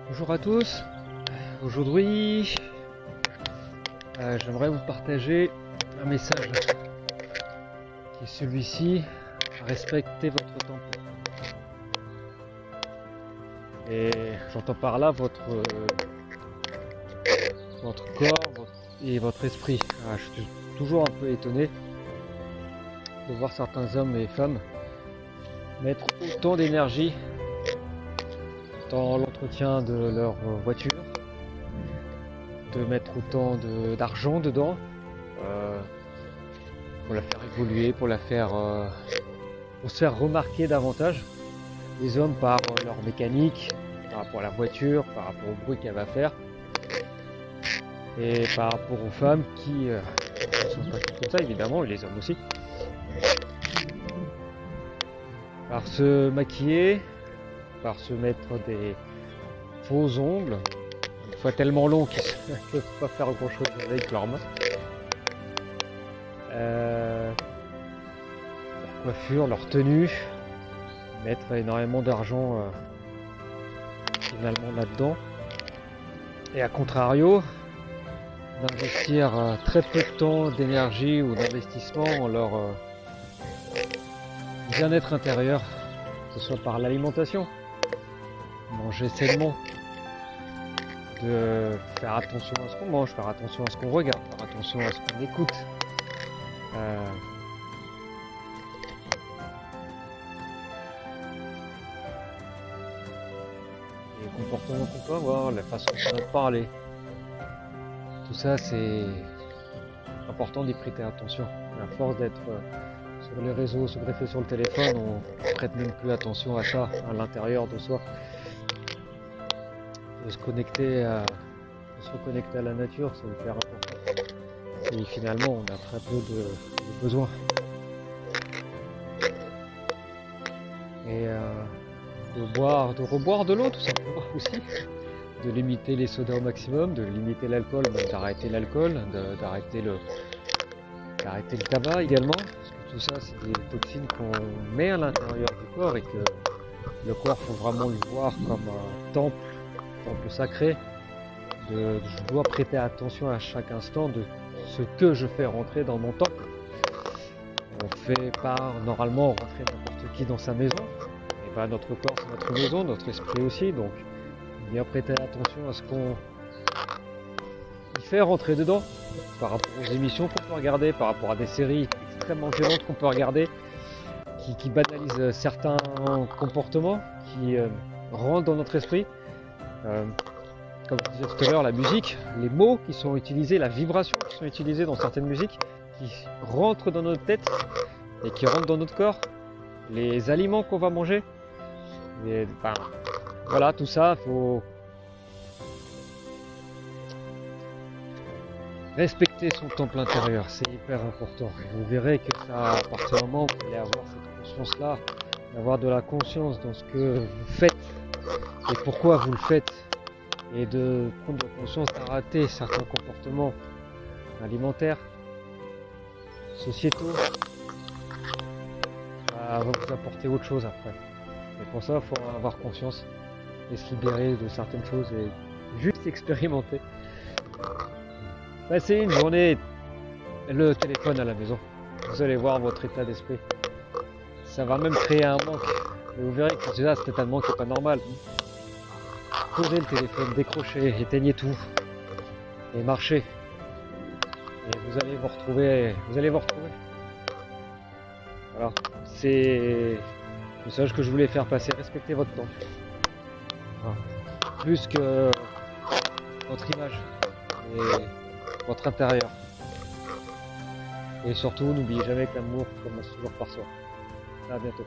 Bonjour à tous, aujourd'hui j'aimerais vous partager un message qui est celui-ci: respectez votre tempo. Et j'entends par là votre corps et votre esprit. Je suis toujours un peu étonné de voir certains hommes et femmes mettre autant d'énergie dans l'entretien de leur voiture, de mettre autant d'argent dedans pour la faire évoluer, pour se faire remarquer davantage. Les hommes par leur mécanique, par rapport à la voiture, par rapport au bruit qu'elle va faire, et par rapport aux femmes qui ne sont pas toutes comme ça évidemment, et les hommes aussi, par se maquiller, par se mettre des faux ongles, une fois tellement longs qu'ils ne peuvent pas faire grand chose avec leurs mains, leur coiffure, leur tenue, mettre énormément d'argent finalement là-dedans, et à contrario d'investir très peu de temps, d'énergie ou d'investissement en leur bien-être intérieur, que ce soit par l'alimentation, manger sainement, de faire attention à ce qu'on mange, faire attention à ce qu'on regarde, faire attention à ce qu'on écoute. Les comportements qu'on peut avoir, la façon dont on va parler. Tout ça, c'est important d'y prêter attention. À force d'être sur les réseaux, se greffer sur le téléphone, on prête même plus attention à ça, à l'intérieur de soi. De se reconnecter à la nature, c'est hyper important. Et finalement, on a très peu de besoins. Et de reboire de l'eau tout simplement aussi. De limiter les sodas au maximum, de limiter l'alcool, d'arrêter l'alcool, d'arrêter le tabac également, parce que tout ça c'est des toxines qu'on met à l'intérieur du corps et que le corps, faut vraiment le voir comme un temple sacré. Je dois prêter attention à chaque instant de ce que je fais rentrer dans mon temple. On fait pas normalement rentrer n'importe qui dans sa maison, et ben notre corps c'est notre maison, notre esprit aussi, donc bien prêter attention à ce qu'on y fait rentrer dedans, par rapport aux émissions qu'on peut regarder, par rapport à des séries extrêmement violentes qu'on peut regarder, qui banalisent certains comportements, qui rentrent dans notre esprit. Comme je disais tout à l'heure, la musique, les mots qui sont utilisés, la vibration qui sont utilisées dans certaines musiques, qui rentrent dans notre tête et qui rentrent dans notre corps, les aliments qu'on va manger, et, voilà, tout ça, faut respecter son temple intérieur, c'est hyper important. Et vous verrez que ça, à partir du moment où vous allez avoir cette conscience-là, d'avoir de la conscience dans ce que vous faites et pourquoi vous le faites, et de prendre de la conscience d'arrêter certains comportements alimentaires, sociétaux, ça va vous apporter autre chose après. Et pour ça, il faut avoir conscience et se libérer de certaines choses et juste expérimenter. Passez une journée le téléphone à la maison, vous allez voir votre état d'esprit. Ça va même créer un manque. Et vous verrez que déjà cet état de manque n'est pas normal. Posez le téléphone, décrochez, éteignez tout et marchez. Et vous allez vous retrouver. Voilà, c'est le message que je voulais faire passer. Respectez votre temps. Voilà. Plus que votre image et votre intérieur. Et surtout, n'oubliez jamais que l'amour commence toujours par soi. À bientôt.